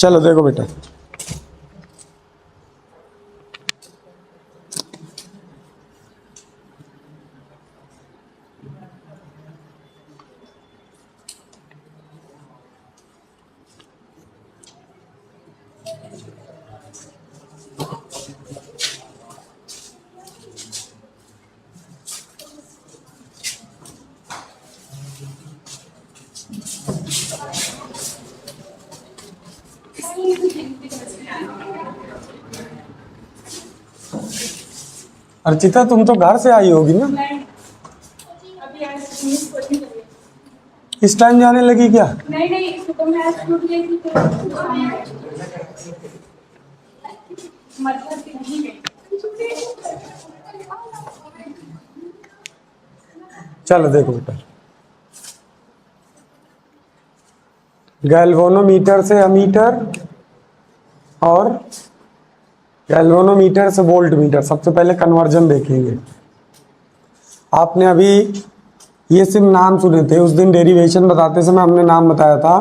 चलो देखो बेटा, अर्चिता तुम तो घर से आई होगी ना? इस टाइम जाने लगी क्या? नहीं तो मैं छूट गई थी तो मतलब कि नहीं गई। चलो देखो बेटा, गैल्वेनोमीटर से अमीटर और गैल्वेनोमीटर से वोल्ट मीटर। सबसे पहले कन्वर्जन देखेंगे। आपने अभी ये सिर्फ नाम सुने थे, उस दिन डेरिवेशन बताते समय हमने नाम बताया था।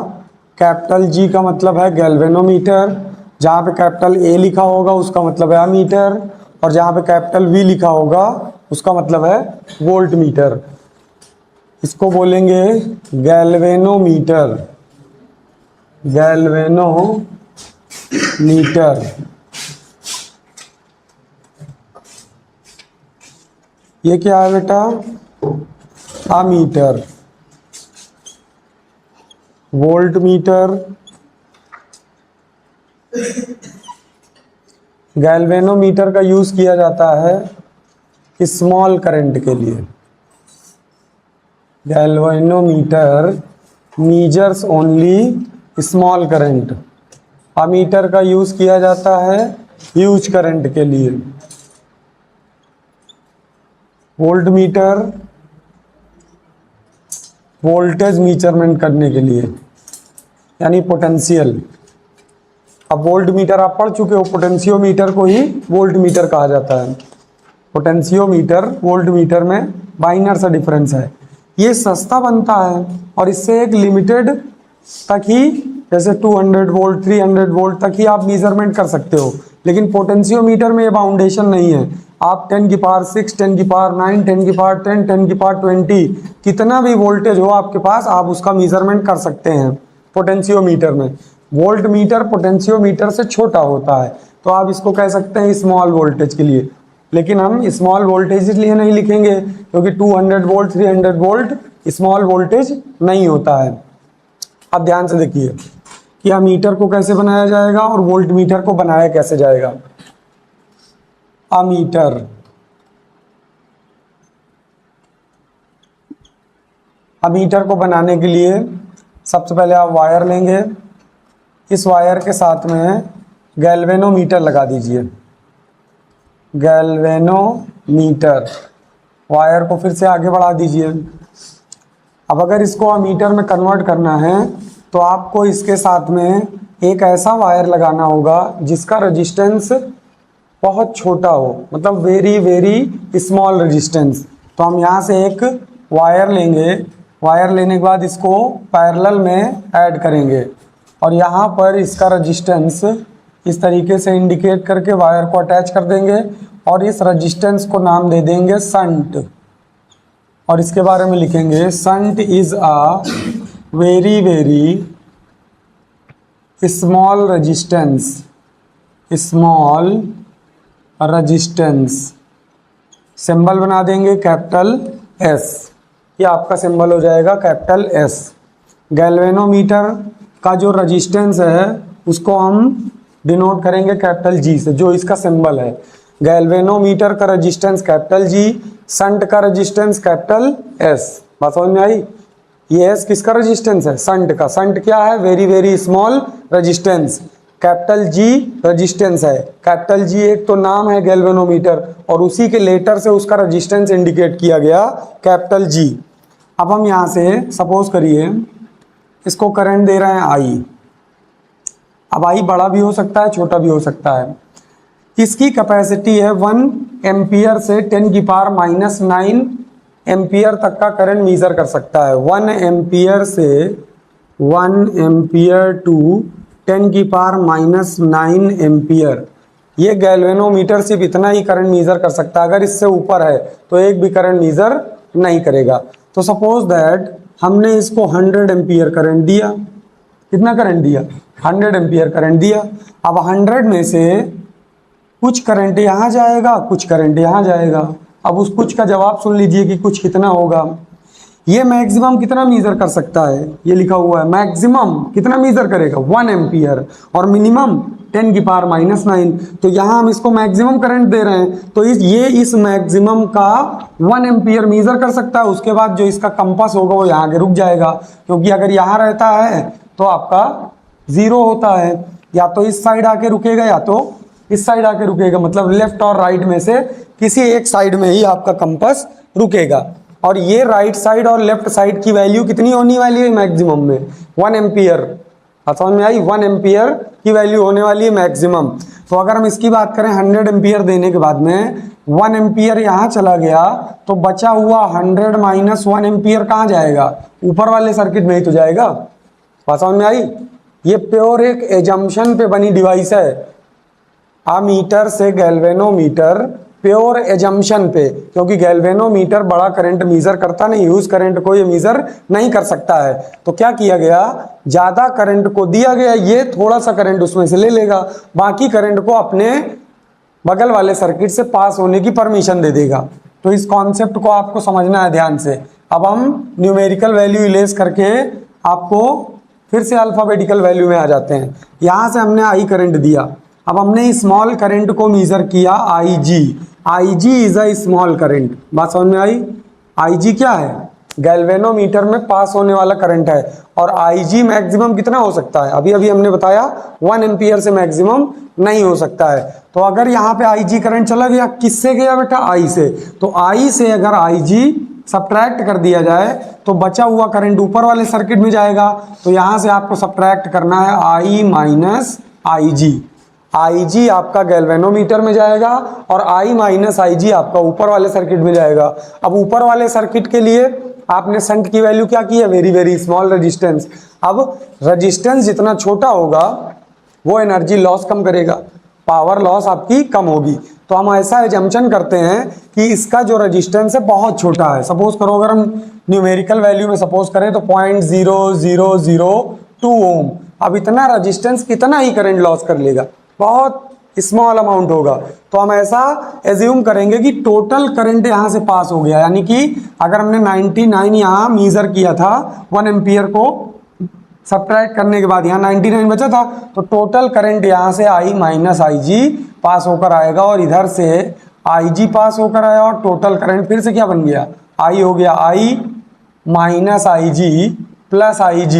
कैपिटल जी का मतलब है गैल्वेनोमीटर, जहाँ पे कैपिटल ए लिखा होगा उसका मतलब है अमीटर, और जहाँ पे कैपिटल वी लिखा होगा उसका मतलब है वोल्ट मीटर। इसको बोलेंगे गैल्वेनोमीटर, गैल्वेनोमीटर। ये क्या है बेटा? अमीटर। वोल्ट मीटर, गैल्वेनोमीटर का यूज किया जाता है स्मॉल करंट के लिए। Galvanometer measures only small current. Ammeter का यूज किया जाता है ह्यूज करंट के लिए। वोल्ट मीटर वोल्टेज मेजरमेंट करने के लिए, यानी पोटेंशियल। अब वोल्ट मीटर आप पढ़ चुके हो, पोटेंशियोमीटर को ही वोल्ट मीटर कहा जाता है। पोटेंशियोमीटर वोल्ट मीटर में माइनर सा डिफरेंस है। ये सस्ता बनता है और इससे एक लिमिटेड तक ही, जैसे 200 वोल्ट 300 वोल्ट तक ही आप मेजरमेंट कर सकते हो। लेकिन पोटेंशियोमीटर में ये बाउंडेशन नहीं है। आप 10 की पावर 6, 10 की पावर 9, 10 की पावर 10, 10 की पावर 20, कितना भी वोल्टेज हो आपके पास, आप उसका मेजरमेंट कर सकते हैं पोटेंशियोमीटर में। वोल्ट मीटर पोटेंशियोमीटर से छोटा होता है, तो आप इसको कह सकते हैं स्मॉल वोल्टेज के लिए। लेकिन हम स्मॉल वोल्टेज इसलिए नहीं लिखेंगे क्योंकि 200 वोल्ट 300 वोल्ट स्मॉल वोल्टेज नहीं होता है। अब ध्यान से देखिए कि अमीटर को कैसे बनाया जाएगा और वोल्ट मीटर को बनाया कैसे जाएगा। अमीटर, अमीटर को बनाने के लिए सबसे पहले आप वायर लेंगे। इस वायर के साथ में गैल्वेनोमीटर लगा दीजिए। गैल्वेनोमीटर, वायर को फिर से आगे बढ़ा दीजिए। अब अगर इसको अमीटर में कन्वर्ट करना है तो आपको इसके साथ में एक ऐसा वायर लगाना होगा जिसका रेजिस्टेंस बहुत छोटा हो, मतलब वेरी वेरी स्मॉल रेजिस्टेंस। तो हम यहाँ से एक वायर लेंगे। वायर लेने के बाद इसको पैरेलल में ऐड करेंगे और यहाँ पर इसका रेजिस्टेंस इस तरीके से इंडिकेट करके वायर को अटैच कर देंगे और इस रेजिस्टेंस को नाम दे देंगे शंट। और इसके बारे में लिखेंगे shunt is a very very small resistance, small resistance. Symbol बना देंगे कैपिटल एस, ये आपका सिंबल हो जाएगा कैपिटल एस। गैल्वेनोमीटर का जो रेजिस्टेंस है उसको हम डिनोट करेंगे कैपिटल जी से, जो इसका सिंबल है। गैल्वेनोमीटर का रेजिस्टेंस कैपिटल जी, शंट का रेजिस्टेंस कैपिटल एस। बात समझ में आई? ये एस किसका रेजिस्टेंस है? शंट का। शंट क्या है? Very very small resistance. Capital G resistance है। कैपिटल जी एक तो नाम है गैल्वेनोमीटर और उसी के लेटर से उसका रेजिस्टेंस इंडिकेट किया गया कैपिटल जी। अब हम यहाँ से सपोज करिए इसको करंट दे रहे हैं आई। अब आई बड़ा भी हो सकता है छोटा भी हो सकता है। इसकी कैपेसिटी है 1 एम्पियर से 10 की पावर -9 एम्पियर तक का करंट मीजर कर सकता है। 1 एम्पियर से 1 एम्पियर टू 10⁻⁹ एम्पियर। ये गैल्वेनोमीटर सिर्फ इतना ही करंट मीजर कर सकता है, अगर इससे ऊपर है तो एक भी करंट मीजर नहीं करेगा। तो सपोज दैट हमने इसको 100 एम्पियर करंट दिया। कितना करंट दिया? 100 एम्पियर करंट दिया। अब 100 में से कुछ करंट यहाँ जाएगा, कुछ करंट यहाँ जाएगा। अब उस कुछ का जवाब सुन लीजिए कि कुछ कितना होगा। ये मैक्सिमम कितना मीजर कर सकता है? ये लिखा हुआ है मैक्सिमम कितना मीजर करेगा? 1 एम्पियर, और मिनिमम 10⁻⁹। तो यहाँ हम इसको मैक्सिमम करंट दे रहे हैं, तो इस मैक्सिमम का 1 एम्पियर मीजर कर सकता है। उसके बाद जो इसका कंपास होगा वो यहाँ के रुक जाएगा, क्योंकि अगर यहाँ रहता है तो आपका 0 होता है। या तो इस साइड आके रुकेगा या तो इस साइड आके रुकेगा, मतलब लेफ्ट और राइट में से किसी एक साइड में ही आपका कंपास रुकेगा। और ये राइट साइड और लेफ्ट साइड की वैल्यू कितनी होने वाली है मैक्सिमम में? 1 एम्पियर। समझ में आई? 1 एम्पियर की वैल्यू होने वाली है मैक्सिमम। तो अगर हम इसकी बात करें 100 एम्पियर देने के बाद में 1 एम्पियर यहाँ चला गया, तो बचा हुआ 100 - 1 एम्पियर कहाँ जाएगा? ऊपर वाले सर्किट में ही तो जाएगा। बात समझ में आई? ये प्योर एक एजम्पशन पे बनी डिवाइस है। अमीटर से गैल्वेनोमीटर प्योर एजम्पशन पे, क्योंकि गैल्वेनोमीटर बड़ा करंट मीजर करता नहीं, ह्यूज करंट को ये मीजर नहीं कर सकता है। तो क्या किया गया? ज्यादा करंट को दिया गया, ये थोड़ा सा करंट उसमें से ले लेगा, बाकी करंट को अपने बगल वाले सर्किट से पास होने की परमिशन दे देगा। तो इस कॉन्सेप्ट को आपको समझना है ध्यान से। अब हम न्यूमेरिकल वैल्यू इरेज करके आपको फिर से अल्फाबेटिकल वैल्यू में आ जाते हैं। यहाँ से हमने आई करंट दिया, अब हमने स्मॉल करंट को मेजर किया IG। IG is a small current. बात समझ में आई? IG क्या है? गैल्वेनोमीटर में पास होने वाला करंट है। और IG मैक्सिमम कितना हो सकता है? अभी अभी हमने बताया 1 एम्पियर से मैक्सिमम नहीं हो सकता है। तो अगर यहाँ पे IG करंट चला गया, किससे गया बेटा? I से। तो I से अगर IG सब्ट्रैक्ट कर दिया जाए तो बचा हुआ करंट ऊपर वाले सर्किट में जाएगा। तो यहाँ से आपको सब्ट्रैक्ट करना है I - IG। IG आपका गैल्वेनोमीटर में जाएगा और I - IG आपका ऊपर वाले सर्किट में जाएगा। अब ऊपर वाले सर्किट के लिए आपने शंट की वैल्यू क्या की है? Very very small resistance. अब रेजिस्टेंस जितना छोटा होगा वो एनर्जी लॉस कम करेगा, पावर लॉस आपकी कम होगी। तो हम ऐसा एजम्पशन करते हैं कि इसका जो रेजिस्टेंस है बहुत छोटा है। सपोज करो अगर हम न्यूमेरिकल वैल्यू में सपोज करें तो 0.0002 ओम। अब इतना रेजिस्टेंस कितना ही करंट लॉस कर लेगा? बहुत स्मॉल अमाउंट होगा। तो हम ऐसा एज्यूम करेंगे कि टोटल करंट यहाँ से पास हो गया, यानी कि अगर हमने 99 यहाँ मीजर किया था 1 एम्पियर को सब्ट्रैक्ट करने के बाद यहाँ 99 बचा था, तो टोटल करंट यहाँ से I - IG पास होकर आएगा और इधर से IG पास होकर आया और टोटल करंट फिर से क्या बन गया? I हो गया I - IG प्लस IG।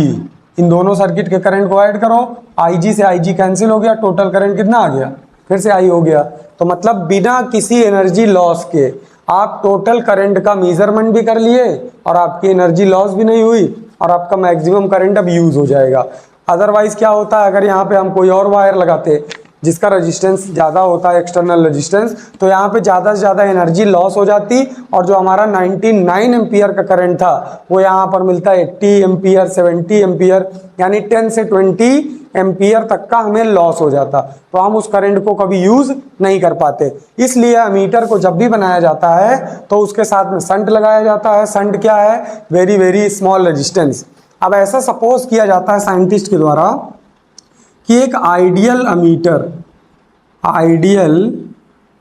इन दोनों सर्किट के करंट को ऐड करो, IG से IG कैंसिल हो गया, टोटल करंट कितना आ गया? फिर से I हो गया। तो मतलब बिना किसी एनर्जी लॉस के आप टोटल करंट का मेजरमेंट भी कर लिए और आपकी एनर्जी लॉस भी नहीं हुई और आपका मैक्सिमम करंट अब यूज हो जाएगा। अदरवाइज क्या होता है, अगर यहाँ पे हम कोई और वायर लगाते जिसका रेजिस्टेंस ज़्यादा होता है, एक्सटर्नल रेजिस्टेंस, तो यहाँ पे ज़्यादा से ज़्यादा एनर्जी लॉस हो जाती और जो हमारा 99 एम्पियर का करंट था वो यहाँ पर मिलता है 80 एम्पियर, 70 एम्पियर, यानी 10 से 20 एम्पियर तक का हमें लॉस हो जाता। तो हम उस करंट को कभी यूज नहीं कर पाते। इसलिए अमीटर को जब भी बनाया जाता है तो उसके साथ में शंट लगाया जाता है। शंट क्या है? Very very small resistance. अब ऐसा सपोज किया जाता है साइंटिस्ट के द्वारा कि एक आइडियल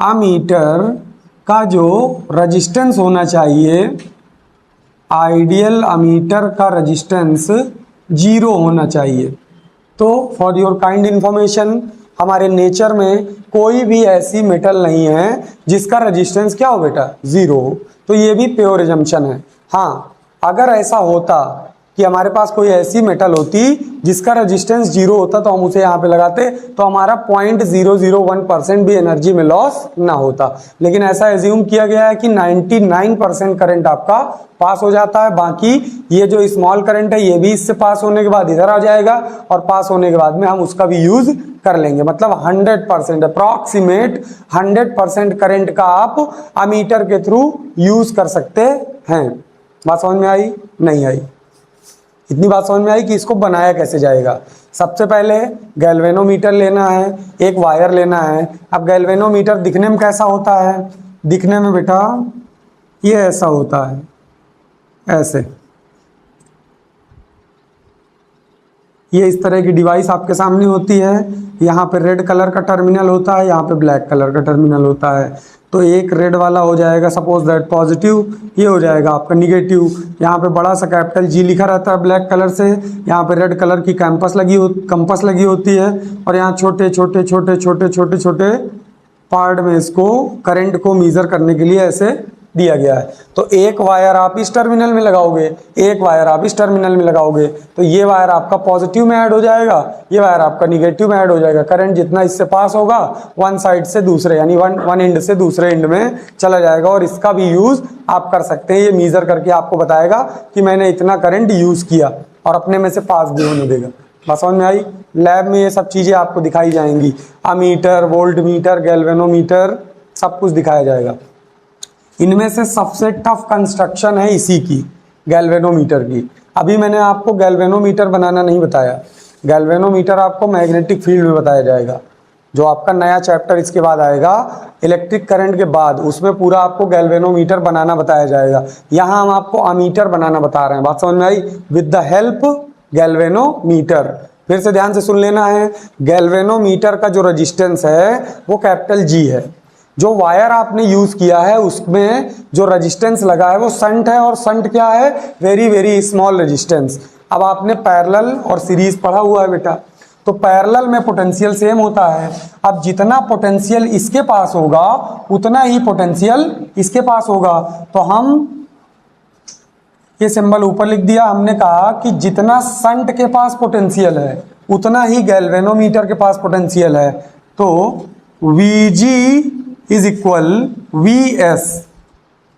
अमीटर का जो रेजिस्टेंस होना चाहिए, आइडियल अमीटर का रेजिस्टेंस 0 होना चाहिए। तो फॉर योर काइंड इंफॉर्मेशन, हमारे नेचर में कोई भी ऐसी मेटल नहीं है जिसका रेजिस्टेंस क्या हो बेटा? 0 हो। तो ये भी प्योर एजम्पशन है। हाँ, अगर ऐसा होता कि हमारे पास कोई ऐसी मेटल होती जिसका रेजिस्टेंस 0 होता तो हम उसे यहाँ पे लगाते तो हमारा 0.001% भी एनर्जी में लॉस ना होता। लेकिन ऐसा एज्यूम किया गया है कि 99% करंट आपका पास हो जाता है। बाकी ये जो स्मॉल करंट है ये भी इससे पास होने के बाद इधर आ जाएगा और पास होने के बाद में हम उसका भी यूज कर लेंगे। मतलब 100% अप्रॉक्सीमेट 100% करंट का आप अमीटर के थ्रू यूज कर सकते हैं। बात समझ में आई? नहीं आई? इतनी बात समझ में आई कि इसको बनाया कैसे जाएगा। सबसे पहले गैल्वेनोमीटर लेना है, एक वायर लेना है। अब गैल्वेनोमीटर दिखने में कैसा होता है? दिखने में बेटा ये ऐसा होता है, ऐसे। ये इस तरह की डिवाइस आपके सामने होती है। यहाँ पे रेड कलर का टर्मिनल होता है, यहाँ पे ब्लैक कलर का टर्मिनल होता है। तो एक रेड वाला हो जाएगा सपोज दैट पॉजिटिव, ये हो जाएगा आपका निगेटिव। यहाँ पे बड़ा सा कैपिटल जी लिखा रहता है ब्लैक कलर से, यहाँ पे रेड कलर की कंपास लगी होती है, और यहाँ छोटे छोटे छोटे छोटे छोटे छोटे पार्ट में इसको करंट को मेजर करने के लिए ऐसे दिया गया है। तो एक वायर आप इस टर्मिनल में लगाओगे, एक वायर आप इस टर्मिनल में लगाओगे, तो ये वायर आपका पॉजिटिव में ऐड हो जाएगा, ये वायर आपका निगेटिव में ऐड हो जाएगा। करंट जितना इससे पास होगा वन साइड से दूसरे यानी वन एंड से दूसरे एंड में चला जाएगा। और इसका भी यूज आप कर सकते हैं, ये मेजर करके आपको बताएगा कि मैंने इतना करंट यूज किया, और अपने में से पास भी होने देगा। बात समझ में आई? लैब में ये सब चीजें आपको दिखाई जाएंगी, अमीटर, वोल्ट मीटर, गैल्वेनोमीटर, सब कुछ दिखाया जाएगा। इनमें से सबसे टफ कंस्ट्रक्शन है इसी की, गैल्वेनोमीटर की। अभी मैंने आपको गैल्वेनोमीटर बनाना नहीं बताया, गैल्वेनोमीटर आपको मैग्नेटिक फील्ड में बताया जाएगा, जो आपका नया चैप्टर इसके बाद आएगा इलेक्ट्रिक करंट के बाद, उसमें पूरा आपको गैल्वेनोमीटर बनाना बताया जाएगा। यहाँ हम आपको अमीटर बनाना बता रहे हैं। बात समझ में आई? With the help galvanometer. फिर से ध्यान से सुन लेना है, गैल्वेनोमीटर का जो रेजिस्टेंस है वो कैपिटल जी है। जो वायर आपने यूज किया है उसमें जो रेजिस्टेंस लगा है वो संट है, और संट क्या है? Very very small resistance. अब आपने पैरेलल और सीरीज पढ़ा हुआ है बेटा, तो पैरेलल में पोटेंशियल सेम होता है। अब जितना पोटेंशियल इसके पास होगा उतना ही पोटेंशियल इसके पास होगा। तो हम ये सिंबल ऊपर लिख दिया, हमने कहा कि जितना संट के पास पोटेंशियल है उतना ही गैल्वेनोमीटर के पास पोटेंशियल है। तो Vg is equal Vs,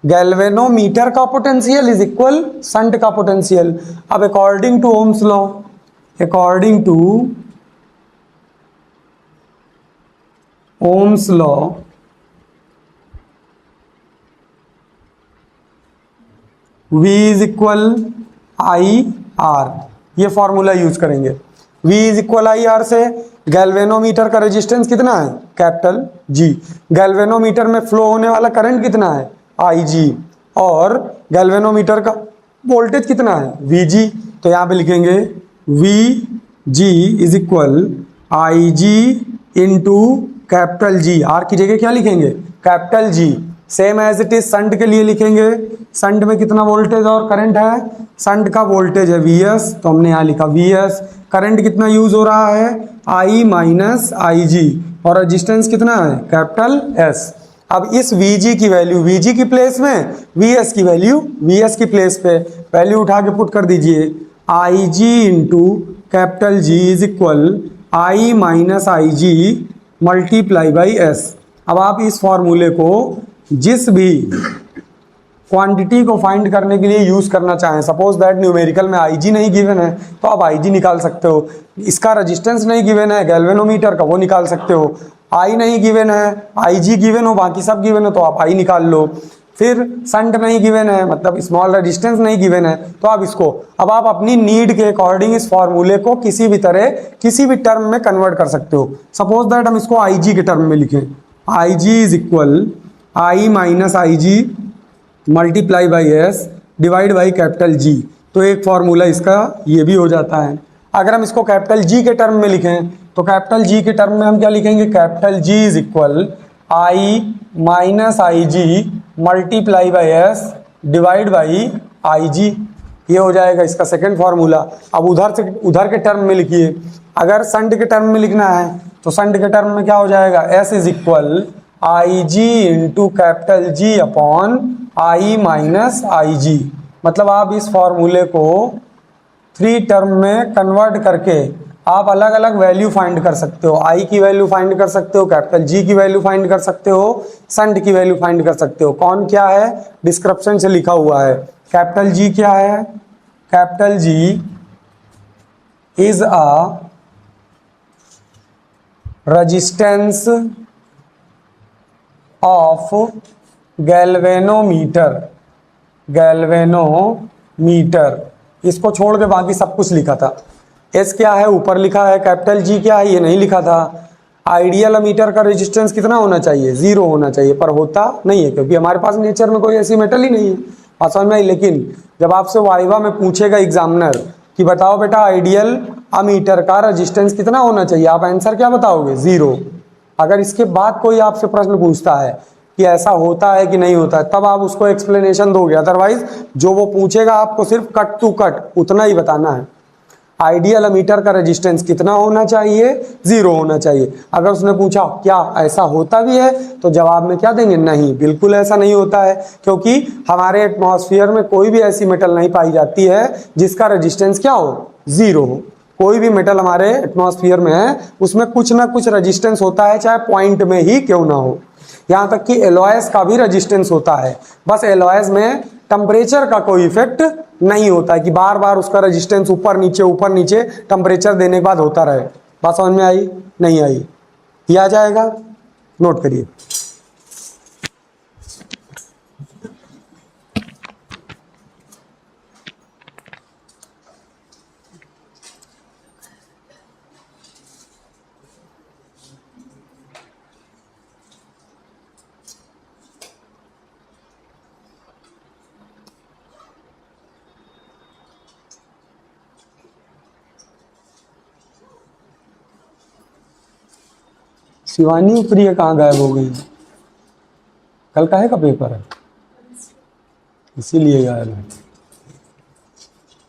galvanometer का पोटेंशियल इज इक्वल संट का पोटेंशियल। अब according to Ohm's law, according to Ohm's law, V is equal I R, ये फॉर्मूला यूज करेंगे। V is equal I R से galvanometer का resistance कितना है? Capital G. Galvanometer में फ्लो होने वाला करंट कितना है? आई जी। और गैल्वेनोमीटर का वोल्टेज कितना है? V G. तो यहाँ पे लिखेंगे V G is equal I G into capital G. R की जगह क्या लिखेंगे? Capital G. Same as it is shunt के लिए लिखेंगे। संट में कितना वोल्टेज और करंट है? संट का वोल्टेज है Vs, तो हमने यहाँ लिखा Vs। करंट कितना यूज हो रहा है? I minus I G. और रेजिस्टेंस कितना है? Capital S। अब इस Vg की वैल्यू Vg की प्लेस में, Vs की वैल्यू Vs की प्लेस पे वैल्यू उठा के पुट कर दीजिए। I G into capital G is equal I minus I G multiply by S. अब आप इस फॉर्मूले को जिस भी क्वांटिटी को फाइंड करने के लिए यूज करना चाहें, सपोज दैट न्यूमेरिकल में आईजी नहीं गिवन है तो आप आईजी निकाल सकते हो। इसका रेजिस्टेंस नहीं गिवन है गैल्वेनोमीटर का, वो निकाल सकते हो। आई नहीं गिवन है, आईजी गिवन हो, बाकी सब गिवन हो तो आप आई निकाल लो। फिर संट नहीं गिवन है, मतलब स्मॉल रेजिस्टेंस नहीं गिवन है, तो आप इसको, अब आप अपनी नीड के अकॉर्डिंग इस फॉर्मूले को किसी भी तरह किसी भी टर्म में कन्वर्ट कर सकते हो। सपोज दैट हम इसको आईजी के टर्म में लिखें, IG is equal I minus I G multiply by S divide by capital G. तो एक फॉर्मूला इसका ये भी हो जाता है। अगर हम इसको कैपिटल जी के टर्म में लिखें तो कैपिटल जी के टर्म में हम क्या लिखेंगे? Capital G is equal I minus I G multiply by S divide by I G. ये हो जाएगा इसका सेकंड फॉर्मूला। अब उधर के टर्म में लिखिए। अगर संट के टर्म में लिखना है तो संट के टर्म में क्या हो जाएगा? S is equal I G into capital G upon I minus I G. मतलब आप इस फॉर्मूले को 3 टर्म में कन्वर्ट करके आप अलग अलग वैल्यू फाइंड कर सकते हो। आई की वैल्यू फाइंड कर सकते हो, कैपिटल जी की वैल्यू फाइंड कर सकते हो, संट की वैल्यू फाइंड कर सकते हो। कौन क्या है? डिस्क्रिप्शन से लिखा हुआ है। कैपिटल जी क्या है? Capital G is a resistance of galvanometer. Galvanometer इसको छोड़ के बाकी सब कुछ लिखा था। एस क्या है ऊपर लिखा है, कैपिटल जी क्या है ये नहीं लिखा था। आइडियल अमीटर का रेजिस्टेंस कितना होना चाहिए, 0 होना चाहिए, पर होता नहीं है क्योंकि हमारे पास नेचर में कोई ऐसी मेटल ही नहीं है। बात समझ में आई। लेकिन जब आपसे वाइवा में पूछेगा एग्जामिनर कि बताओ बेटा आइडियल अमीटर का रेजिस्टेंस कितना होना चाहिए, आप आंसर क्या बताओगे, 0। अगर इसके बाद कोई आपसे प्रश्न पूछता है कि ऐसा होता है कि नहीं होता है, तब आप उसको एक्सप्लेनेशन दोगे। अदरवाइज जो वो पूछेगा आपको सिर्फ कट टू कट उतना ही बताना है। आइडियल अमीटर का रेजिस्टेंस कितना होना चाहिए, 0 होना चाहिए। अगर उसने पूछा क्या ऐसा होता भी है, तो जवाब में क्या देंगे, नहीं, बिल्कुल ऐसा नहीं होता है, क्योंकि हमारे एटमॉस्फेयर में कोई भी ऐसी मेटल नहीं पाई जाती है जिसका रेजिस्टेंस क्या हो, 0 हो। कोई भी मेटल हमारे एटमॉस्फेयर में है उसमें कुछ ना कुछ रेजिस्टेंस होता है, चाहे पॉइंट में ही क्यों ना हो। यहाँ तक कि एलॉयस का भी रेजिस्टेंस होता है, बस एलॉयस में टेम्परेचर का कोई इफेक्ट नहीं होता है कि बार बार उसका रेजिस्टेंस ऊपर नीचे टेम्परेचर देने के बाद होता रहे। बात समझ में आई, नहीं आई, ये आ जाएगा, नोट करिए। शिवानी प्रिया कहाँ गायब हो गई, कल काहे का पेपर है, इसीलिए गायब है,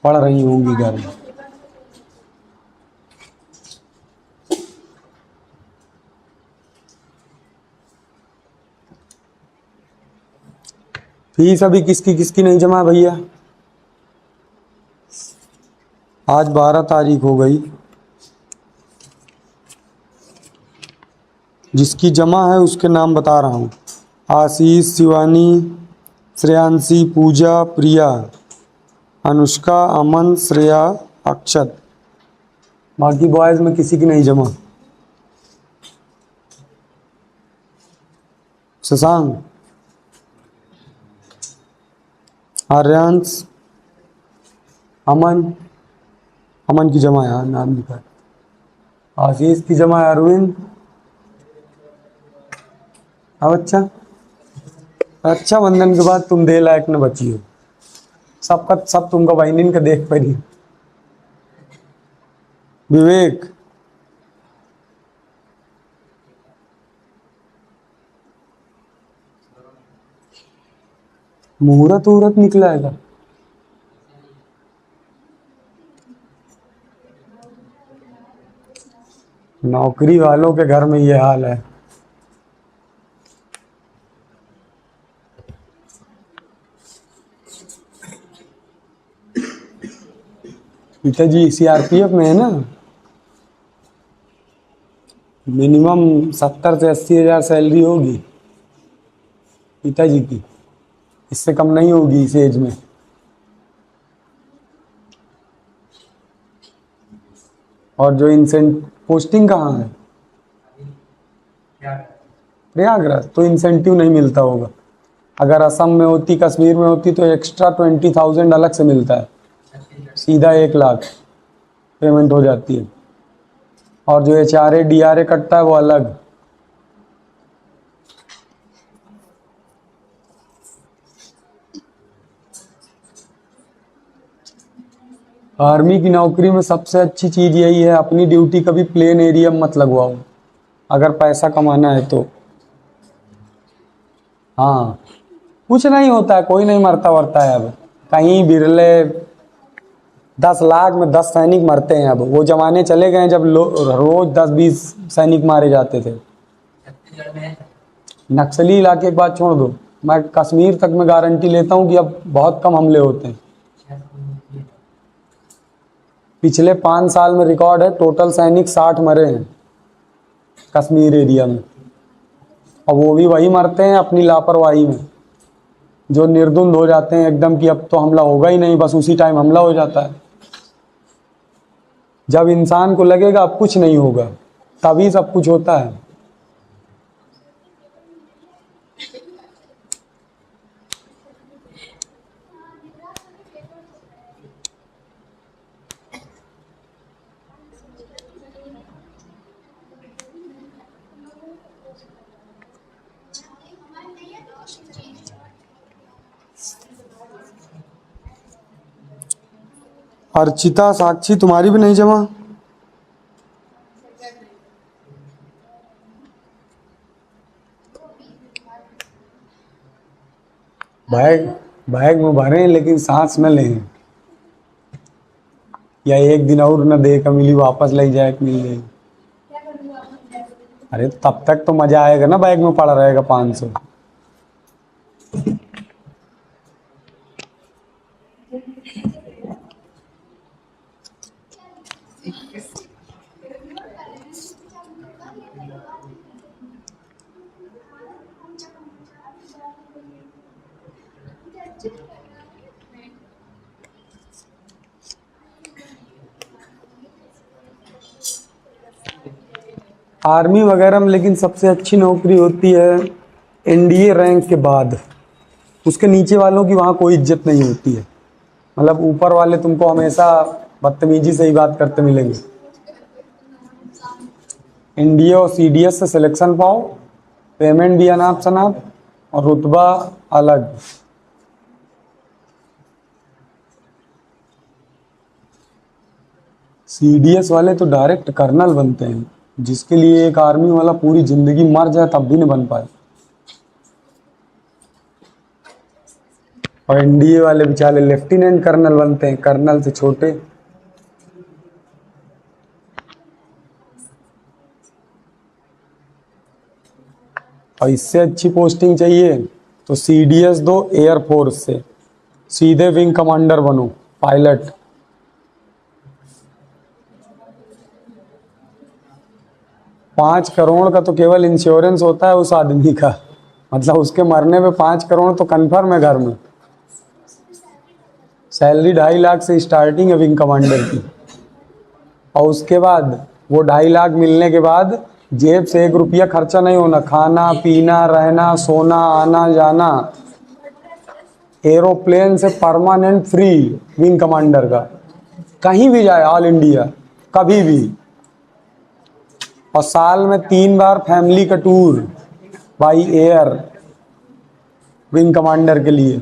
पढ़ रही होंगी घर में। फीस अभी किसकी किसकी नहीं जमा है भैया, आज 12 तारीख हो गई, जिसकी जमा है उसके नाम बता रहा हूँ, आशीष, शिवानी, श्रेयांशी, पूजा, प्रिया, अनुष्का, अमन, श्रेया, अक्षत। बाकी बॉयज में किसी की नहीं जमा। शशांक, आर्यांश, अमन, अमन की जमा है, हाँ, नाम लिखा है। आशीष की जमा है, अरविंद। अब अच्छा बंधन के बाद तुम दे लायक न बची हो, सबका सब तुमको बहनिन का देख पड़ी। विवेक, मुहूर्त उहूर्त निकला है क्या? नौकरी वालों के घर में ये हाल है। पिताजी सीआरपीएफ में है ना, मिनिमम 70 से 80 हजार सैलरी होगी पिताजी की, इससे कम नहीं होगी इस एज में। और जो इंसेंट पोस्टिंग कहाँ है, प्रयागराज, तो इंसेंटिव नहीं मिलता होगा। अगर असम में होती, कश्मीर में होती तो एक्स्ट्रा 20,000 अलग से मिलता है, सीधा 1 लाख पेमेंट हो जाती है। और जो HRA DRA कटता है वो अलग। आर्मी की नौकरी में सबसे अच्छी चीज़ यही है, अपनी ड्यूटी कभी प्लेन एरिया में मत लगवाओ, अगर पैसा कमाना है तो। हाँ, कुछ नहीं होता है, कोई नहीं मरता वरता है। अब कहीं बिरले 10 लाख में 10 सैनिक मरते हैं। अब वो जमाने चले गए जब रोज 10-20 सैनिक मारे जाते थे। नक्सली इलाके की बात छोड़ दो, मैं कश्मीर तक में गारंटी लेता हूँ कि अब बहुत कम हमले होते हैं। पिछले 5 साल में रिकॉर्ड है, टोटल सैनिक 60 मरे हैं कश्मीर एरिया में, और वो भी वही मरते हैं अपनी लापरवाही में, जो निर्धुंध हो जाते हैं एकदम कि अब तो हमला होगा ही नहीं, बस उसी टाइम हमला हो जाता है। जब इंसान को लगेगा अब कुछ नहीं होगा, तभी सब कुछ होता है। अर्चिता, साक्षी तुम्हारी भी नहीं जमा? बैग बैग में भरे लेकिन सांस न लें, या एक दिन और न दे के मिली वापस ले जाए कि मिल जाए। अरे तब तक तो मजा आएगा ना, बैग में पड़ा रहेगा 500। आर्मी वगैरह में लेकिन सबसे अच्छी नौकरी होती है एनडीए रैंक के बाद। उसके नीचे वालों की वहाँ कोई इज्जत नहीं होती है। मतलब ऊपर वाले तुमको हमेशा बदतमीजी से ही बात करते मिलेंगे। एनडीए और सीडीएस से सिलेक्शन पाओ, पेमेंट भी अनाप शनाप और रुतबा अलग। सीडीएस वाले तो डायरेक्ट कर्नल बनते हैं, जिसके लिए एक आर्मी वाला पूरी जिंदगी मर जाए तब भी नहीं बन पाए। और एनडीए वाले बेचारे लेफ्टिनेंट कर्नल बनते हैं, कर्नल से छोटे। और इससे अच्छी पोस्टिंग चाहिए तो सीडीएस दो एयरफोर्स से, सीधे विंग कमांडर बनो, पायलट। पाँच करोड़ का तो केवल इंश्योरेंस होता है उस आदमी का, मतलब उसके मरने पे 5 करोड़ तो कन्फर्म है घर में। सैलरी 2.5 लाख से स्टार्टिंग है विंग कमांडर की। और उसके बाद वो 2.5 लाख मिलने के बाद जेब से 1 रुपया खर्चा नहीं होना, खाना पीना रहना सोना आना जाना एरोप्लेन से परमानेंट फ्री विंग कमांडर का, कहीं भी जाए ऑल इंडिया कभी भी। और साल में 3 बार फैमिली का tour by air wing commander के लिए।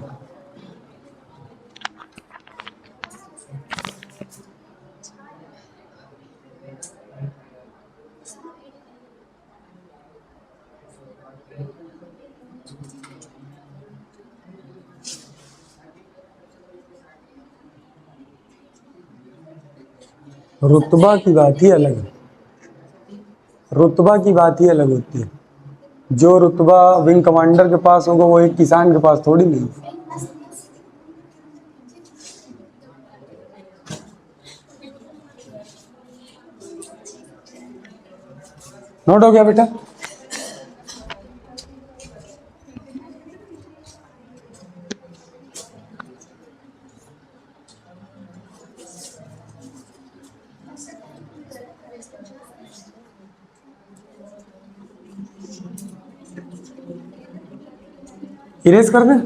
रुतबा की बात ही अलग है, रुतबा की बात ही अलग होती है। जो रुतबा विंग कमांडर के पास होगा वो एक किसान के पास थोड़ी नहीं। नोट हो गया बेटा? इरेज कर दें?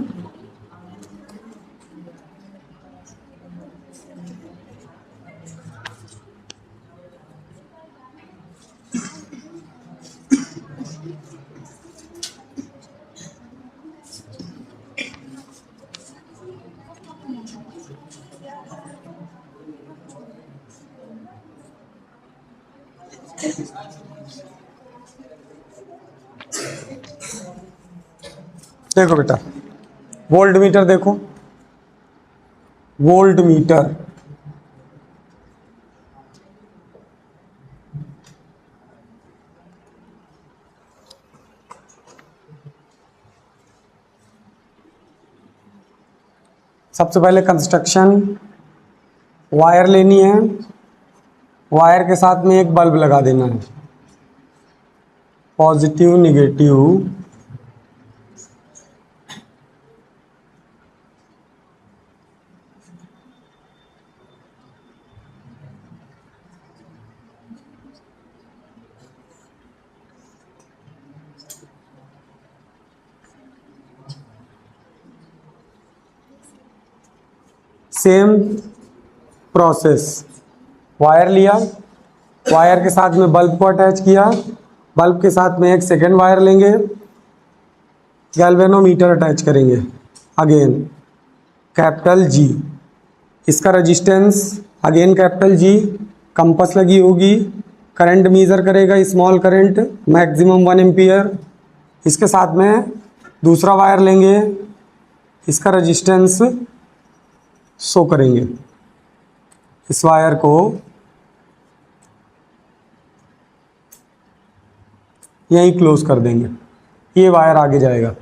देखो बेटा, वोल्ट मीटर देखो, वोल्ट मीटर सबसे पहले कंस्ट्रक्शन, वायर लेनी है, वायर के साथ में एक बल्ब लगा देना है, positive negative. Same process, wire लिया, वायर के साथ में बल्ब को अटैच किया, बल्ब के साथ में एक सेकेंड वायर लेंगे, गैल्वेनोमीटर अटैच करेंगे अगेन, कैपिटल जी, इसका resistance again capital G, compass लगी होगी, करंट मेजर करेगा स्मॉल करंट मैक्सिमम 1 एम्पियर। इसके साथ में दूसरा वायर लेंगे, इसका रेजिस्टेंस शो करेंगे, इस वायर को यहीं क्लोज कर देंगे, ये वायर आगे जाएगा।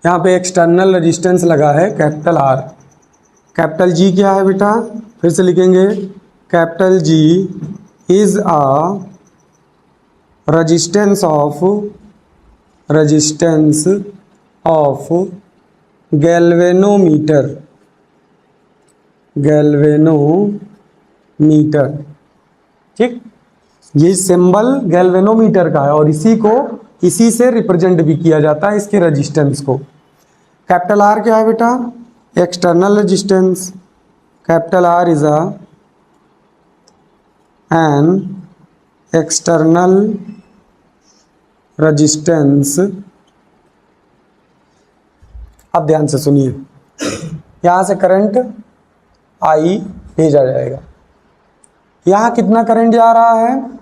यहाँ पे एक्सटर्नल रेजिस्टेंस लगा है कैपिटल आर। कैपिटल जी क्या है बेटा, फिर से लिखेंगे, capital G is a resistance of galvanometer, ठीक। ये सिंबल गैल्वेनोमीटर का है और इसी से रिप्रेजेंट भी किया जाता है इसके रेजिस्टेंस को। कैपिटल आर क्या है बेटा, external resistance. Capital R is an external resistance. अब ध्यान से सुनिए, यहां से करंट आई भेजा जाएगा, यहां कितना करंट जा रहा है,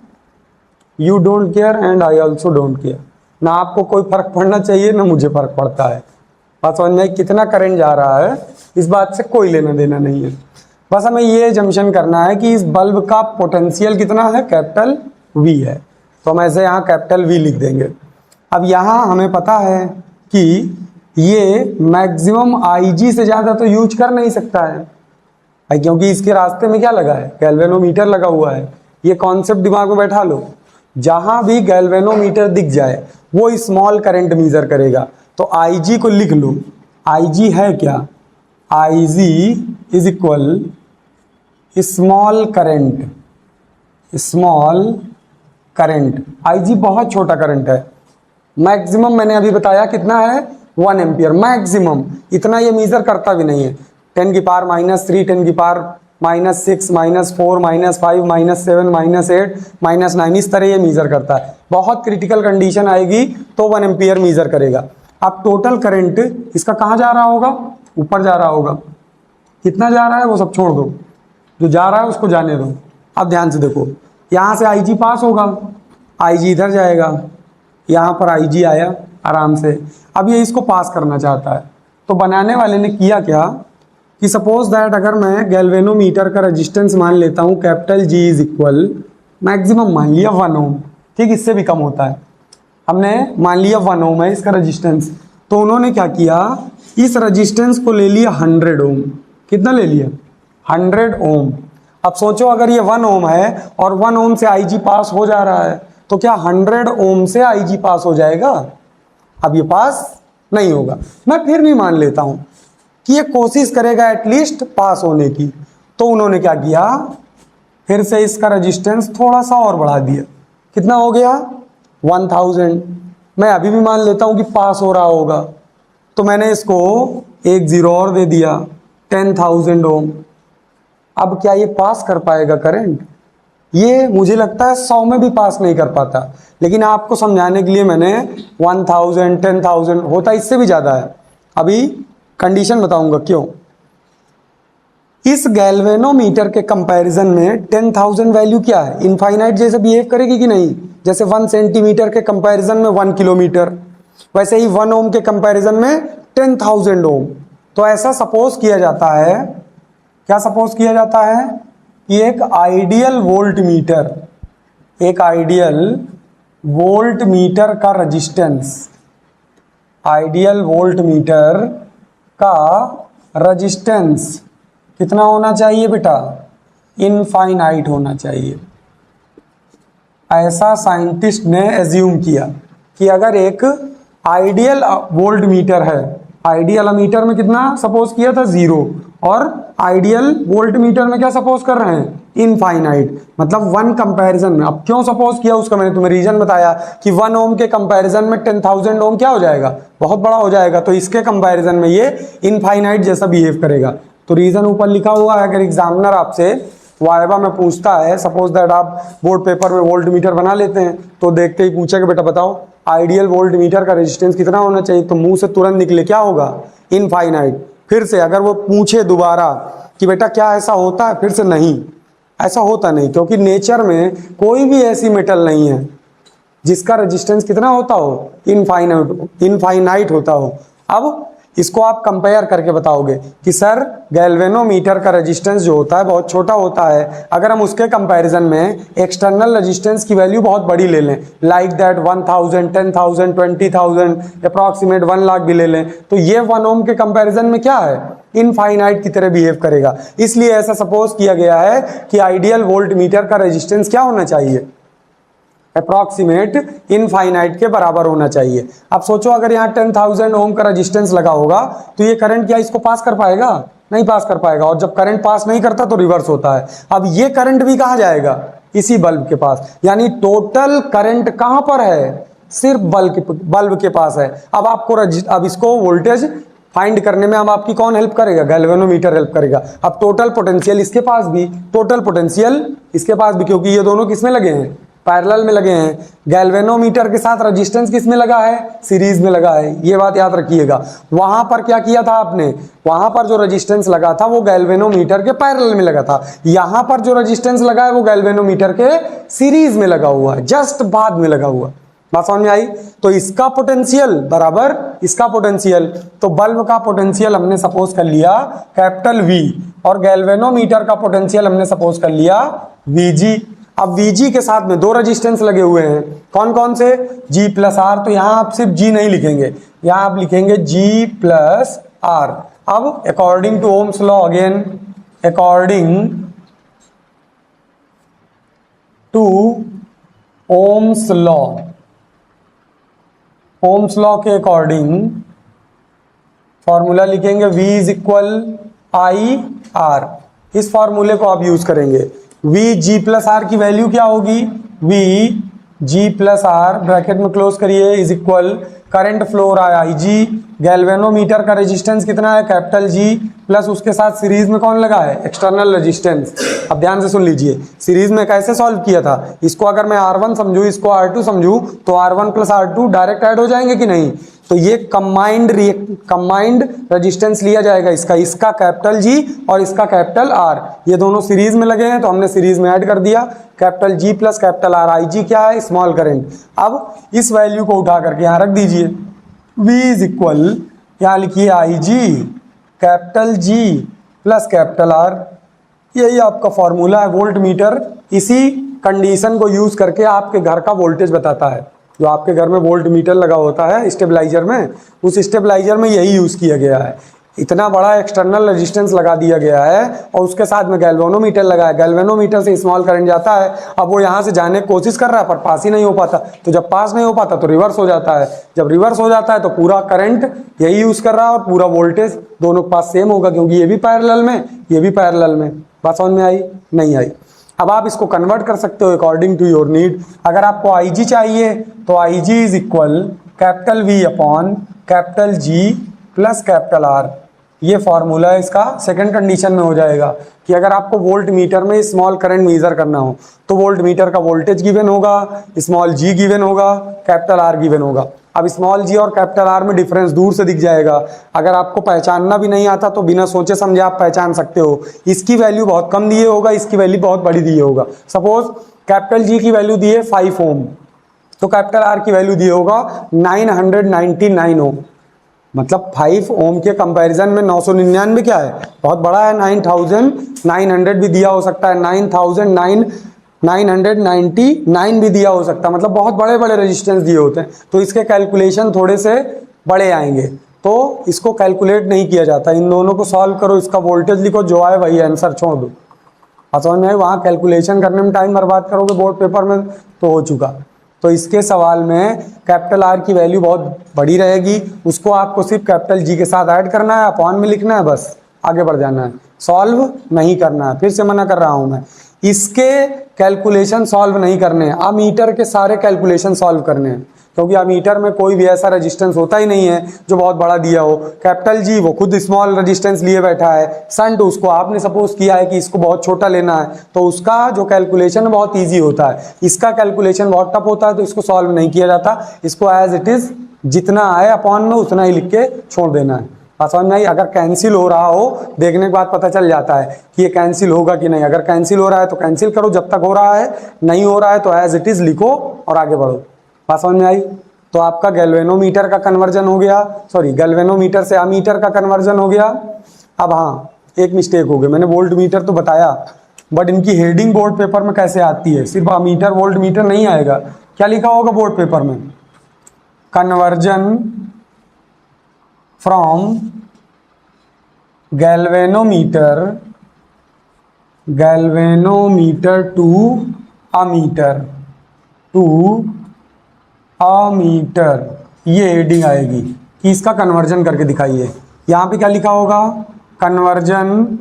you don't care and I also don't care, ना आपको कोई फर्क पड़ना चाहिए ना मुझे फर्क पड़ता है। बात समझ में, कितना करंट जा रहा है इस बात से कोई लेना देना नहीं है। बस हमें ये जंक्शन करना है कि इस बल्ब का पोटेंशियल कितना है, कैपिटल वी है, तो हम ऐसे यहाँ कैपिटल वी लिख देंगे। अब यहाँ हमें पता है कि ये मैक्सिमम आईजी से ज़्यादा तो यूज कर नहीं सकता है, क्योंकि इसके रास्ते में क्या लगा है, गैल्वेनोमीटर लगा हुआ है। ये कॉन्सेप्ट दिमाग में बैठा लो, जहां भी गैल्वेनोमीटर दिख जाए वो स्मॉल करंट मेजर करेगा। तो आईजी को लिख लो, आईजी है क्या, IG is equal small current. IG बहुत छोटा करंट है, मैक्सिमम मैंने अभी बताया कितना है, 1 एम्पियर मैक्सिमम, इतना ये मेजर करता भी नहीं है। 10 की पावर -3, 10 की पावर -6, -4, -5, -7, -8, -9, इस तरह ये मेजर करता है। बहुत क्रिटिकल कंडीशन आएगी तो 1 एम्पियर मेजर करेगा। अब टोटल करंट इसका कहाँ जा रहा होगा, ऊपर जा रहा होगा, कितना जा रहा है वो सब छोड़ दो, जो जा रहा है उसको जाने दो। अब ध्यान से देखो, यहाँ से आईजी पास होगा, आईजी इधर जाएगा, यहाँ पर आईजी आया आराम से। अब ये इसको पास करना चाहता है, तो बनाने वाले ने किया क्या कि सपोज दैट अगर मैं गैल्वेनोमीटर का रेजिस्टेंस मान लेता हूँ capital G is equal, maximum मान लिया 1 ओम, ठीक, इससे भी कम होता है, हमने मान लिया 1 ओम है इसका रेजिस्टेंस। तो उन्होंने क्या किया, इस रेजिस्टेंस को ले लिया 100 ओम। कितना ले लिया, 100 ओम। अब सोचो अगर ये 1 ओम है और 1 ओम से आईजी पास हो जा रहा है, तो क्या 100 ओम से आईजी पास हो जाएगा, अब ये पास नहीं होगा। मैं फिर भी मान लेता हूं कि ये कोशिश करेगा एटलीस्ट पास होने की। तो उन्होंने क्या किया, फिर से इसका रेजिस्टेंस थोड़ा सा और बढ़ा दिया, कितना हो गया 1000। मैं अभी भी मान लेता हूं कि पास हो रहा होगा, तो मैंने इसको एक 0 और दे दिया, 10,000 ओम। अब क्या ये पास कर पाएगा करंट, ये मुझे लगता है 100 में भी पास नहीं कर पाता, लेकिन आपको समझाने के लिए मैंने 1000, 10,000, होता इससे भी ज़्यादा है, अभी कंडीशन बताऊंगा क्यों। इस गैल्वेनोमीटर के कंपैरिजन में 10,000 वैल्यू क्या है, इनफाइनाइट जैसे बिहेव करेगी कि नहीं। जैसे 1 सेंटीमीटर के कंपैरिजन में 1 किलोमीटर, वैसे ही 1 ओम के कंपैरिजन में 10,000 ओम। तो ऐसा सपोज किया जाता है, क्या सपोज किया जाता है कि एक आइडियल वोल्ट मीटर का रेजिस्टेंस, आइडियल वोल्ट मीटर का रेजिस्टेंस कितना होना चाहिए बेटा, इनफाइनाइट होना चाहिए। ऐसा साइंटिस्ट ने एज्यूम किया कि अगर एक आइडियल वोल्ट मीटर है, आइडियल मीटर में कितना सपोज किया था 0, और आइडियल वोल्ट मीटर में क्या सपोज कर रहे हैं, इनफाइनाइट, मतलब 1 कंपैरिजन में। अब क्यों सपोज किया उसका मैंने तुम्हें रीजन बताया कि 1 ओम के कंपैरिजन में 10,000 ओम क्या हो जाएगा, बहुत बड़ा हो जाएगा, तो इसके कंपैरिजन में ये इनफाइनाइट जैसा बिहेव करेगा। तो रीजन ऊपर लिखा हुआ है, अगर एग्जामिनर आपसे वाइवा में पूछता है, सपोज दैट आप बोर्ड पेपर में वोल्ट मीटर बना लेते हैं, तो देखते ही पूछेगा बेटा बताओ आइडियल वोल्ट मीटर का रेजिस्टेंस कितना होना चाहिए, तो मुंह से तुरंत निकले क्या होगा, इनफाइनाइट। फिर से अगर वो पूछे दोबारा कि बेटा क्या ऐसा होता है, फिर से नहीं, ऐसा होता नहीं, क्योंकि नेचर में कोई भी ऐसी मेटल नहीं है जिसका रेजिस्टेंस कितना होता हो, इनफाइनाइट होता हो। अब इसको आप कंपेयर करके बताओगे कि सर गैल्वेनोमीटर का रेजिस्टेंस जो होता है बहुत छोटा होता है, अगर हम उसके कंपैरिजन में एक्सटर्नल रेजिस्टेंस की वैल्यू बहुत बड़ी ले लें, लाइक दैट 1000, 10,000, 20,000, अप्रॉक्सीमेट 1 लाख भी ले लें, तो ये 1 ओम के कंपैरिजन में क्या है, इनफाइनाइट की तरह बिहेव करेगा। इसलिए ऐसा सपोज किया गया है कि आइडियल वोल्ट मीटर का रेजिस्टेंस क्या होना चाहिए, अप्रॉक्सीमेट इनफाइनाइट के बराबर होना चाहिए। अब सोचो अगर यहाँ 10,000 ओम का रेजिस्टेंस लगा होगा तो ये करंट क्या इसको पास कर पाएगा, नहीं पास कर पाएगा, और जब करंट पास नहीं करता तो रिवर्स होता है। अब ये करंट भी कहाँ जाएगा, इसी बल्ब के पास, यानी टोटल करंट कहाँ पर है, सिर्फ बल्ब के पास है। अब आपको अब इसको वोल्टेज फाइंड करने में अब आपकी कौन हेल्प करेगा, गैल्वेनोमीटर हेल्प करेगा। अब टोटल पोटेंशियल इसके पास भी, टोटल पोटेंशियल इसके पास भी, क्योंकि ये दोनों किसमें लगे हैं, पैरेलल में लगे हैं। गैल्वेनोमीटर के साथ रेजिस्टेंस किस में लगा है, सीरीज में लगा है, ये बात याद रखिएगा। वहां पर क्या किया था आपने, वहां पर जो रेजिस्टेंस लगा था वो गैल्वेनोमीटर के पैरेलल में लगा था, यहां पर जो रेजिस्टेंस लगा है वो गैल्वेनोमीटर के सीरीज में लगा हुआ है, जस्ट बाद में लगा हुआ। बात समझ में आई। तो इसका पोटेंशियल बराबर इसका पोटेंशियल, तो बल्ब का पोटेंशियल हमने सपोज कर लिया कैपिटल V, और गैल्वेनोमीटर का पोटेंशियल हमने सपोज कर लिया VG। अब VG के साथ में दो रेजिस्टेंस लगे हुए हैं, कौन कौन से, G प्लस R, तो यहां आप सिर्फ G नहीं लिखेंगे, यहां आप लिखेंगे G प्लस R। अब according to Ohm's law, again according to Ohm's law, Ohm's law के अकॉर्डिंग फॉर्मूला लिखेंगे V is equal I R. इस फॉर्मूले को आप यूज करेंगे। V G प्लस आर की वैल्यू क्या होगी, V G plus R bracket में क्लोज करिए इज इक्वल करंट फ्लो रहा है आई जी, गैल्वेनोमीटर का रेजिस्टेंस कितना है कैपिटल G, प्लस उसके साथ सीरीज में कौन लगा है, एक्सटर्नल रेजिस्टेंस। अब ध्यान से सुन लीजिए, सीरीज में कैसे सॉल्व किया था, इसको अगर मैं R1 समझूं, इसको R2 समझूं, तो R1 plus R2 direct add हो जाएंगे कि नहीं, तो ये कंबाइंड रेजिस्टेंस लिया जाएगा, इसका कैपिटल G और इसका कैपिटल R, ये दोनों सीरीज में लगे हैं तो हमने सीरीज में ऐड कर दिया, capital G plus capital R। आई जी क्या है, स्मॉल करंट। अब इस वैल्यू को उठा करके यहाँ रख दीजिए, V इज इक्वल, यहाँ लिखिए I G capital G plus capital R, यही आपका फॉर्मूला है वोल्ट मीटर। इसी कंडीशन को यूज करके आपके घर का वोल्टेज बताता है, जो आपके घर में वोल्ट मीटर लगा होता है स्टेबलाइजर में, उस स्टेबलाइजर में यही यूज किया गया है। इतना बड़ा एक्सटर्नल रेजिस्टेंस लगा दिया गया है और उसके साथ में गैल्वेनोमीटर लगा है, गैल्वेनोमीटर से स्मॉल करंट जाता है। अब वो यहाँ से जाने की कोशिश कर रहा है पर पास ही नहीं हो पाता, तो जब पास नहीं हो पाता तो रिवर्स हो जाता है, जब रिवर्स हो जाता है तो पूरा करंट यही यूज कर रहा है और पूरा वोल्टेज दोनों के पास सेम होगा, क्योंकि ये भी पैरेलल में ये भी पैरेलल में। बात समझ में आई, नहीं आई। अब आप इसको कन्वर्ट कर सकते हो अकॉर्डिंग टू योर नीड। अगर आपको आई जी चाहिए तो I G is equal capital V upon capital G plus capital R, ये फॉर्मूला है इसका। सेकंड कंडीशन में हो जाएगा कि अगर आपको वोल्ट मीटर में स्मॉल करंट मेजर करना हो तो वोल्ट मीटर का वोल्टेज गिवन होगा, स्मॉल G गिवन होगा, कैपिटल R गिवन होगा। अब स्मॉल G और कैपिटल R में डिफरेंस दूर से दिख जाएगा, अगर आपको पहचानना भी नहीं आता तो बिना सोचे समझे आप पहचान सकते हो। इसकी वैल्यू बहुत कम दिए होगा, इसकी वैल्यू बहुत बड़ी दिए होगा। सपोज कैपिटल G की वैल्यू दी है 5 ओम, तो कैपिटल R की वैल्यू दिए होगा 999 ओम, मतलब 5 ओम के कंपैरिजन में 999 क्या है, बहुत बड़ा है। 9900 भी दिया हो सकता है, 9999 भी दिया हो सकता है, मतलब बहुत बड़े बड़े रेजिस्टेंस दिए होते हैं, तो इसके कैलकुलेशन थोड़े से बड़े आएंगे, तो इसको कैलकुलेट नहीं किया जाता। इन दोनों को सॉल्व करो, इसका वोल्टेज लिखो, जो आए वही आंसर छोड़ दो। समझ में आए, वहाँ कैलकुलेशन करने में टाइम बर्बाद करोगे बोर्ड पेपर में तो हो चुका। तो इसके सवाल में कैपिटल R की वैल्यू बहुत बड़ी रहेगी, उसको आपको सिर्फ कैपिटल G के साथ ऐड करना है, अपॉन में लिखना है, बस आगे बढ़ जाना है, सॉल्व नहीं करना है। फिर से मना कर रहा हूं मैं, इसके कैलकुलेशन सॉल्व नहीं करने हैं, अमीटर के सारे कैलकुलेशन सॉल्व करने हैं, क्योंकि अमीटर में कोई भी ऐसा रेजिस्टेंस होता ही नहीं है जो बहुत बड़ा दिया हो। कैपिटल G वो खुद स्मॉल रेजिस्टेंस लिए बैठा है, शंट उसको आपने सपोज किया है कि इसको बहुत छोटा लेना है, तो उसका जो कैलकुलेशन है बहुत ईजी होता है, इसका कैलकुलेशन बहुत टफ होता है, तो इसको सॉल्व नहीं किया जाता, इसको एज इट इज जितना आए अपॉन में उतना ही लिख के छोड़ देना है। बात समझ में आई। अगर कैंसिल हो रहा हो देखने के बाद पता चल जाता है कि ये कैंसिल होगा कि नहीं। अगर कैंसिल हो रहा है तो कैंसिल करो जब तक हो रहा है, नहीं हो रहा है तो एज इट इज लिखो और आगे बढ़ो। बात समझ में आई। तो आपका गैल्वेनोमीटर का कन्वर्जन हो गया, सॉरी गैल्वेनोमीटर से अमीटर का कन्वर्जन हो गया। अब हाँ एक मिस्टेक हो गई, मैंने वोल्ट मीटर तो बताया बट इनकी हेडिंग बोर्ड पेपर में कैसे आती है, सिर्फ अमीटर वोल्ट मीटर नहीं आएगा। क्या लिखा होगा बोर्ड पेपर में, conversion from galvanometer to ammeter ये हेडिंग आएगी कि इसका कन्वर्जन करके दिखाइए। यहां पे क्या लिखा होगा, conversion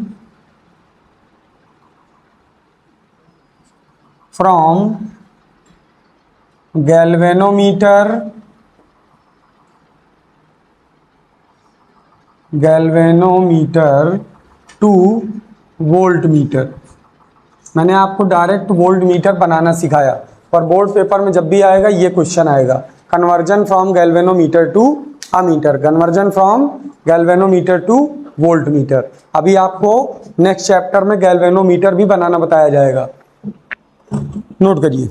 from galvanometer to volt meter. मैंने आपको डायरेक्ट वोल्ट मीटर बनाना सिखाया, पर बोर्ड पेपर में जब भी आएगा ये क्वेश्चन आएगा, conversion from galvanometer to ammeter, conversion from galvanometer to voltmeter. अभी आपको नेक्स्ट चैप्टर में गैल्वेनोमीटर भी बनाना बताया जाएगा, नोट करिए।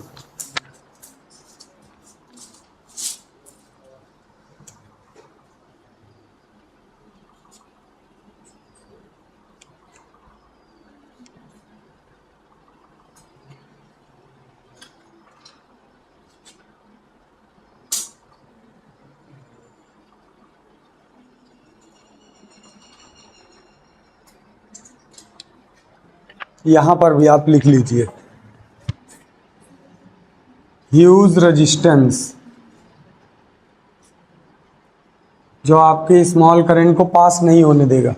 यहां पर भी आप लिख लीजिए, ह्यूज रेजिस्टेंस जो आपके स्मॉल करंट को पास नहीं होने देगा।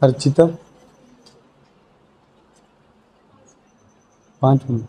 अर्चिता 5 मिनट।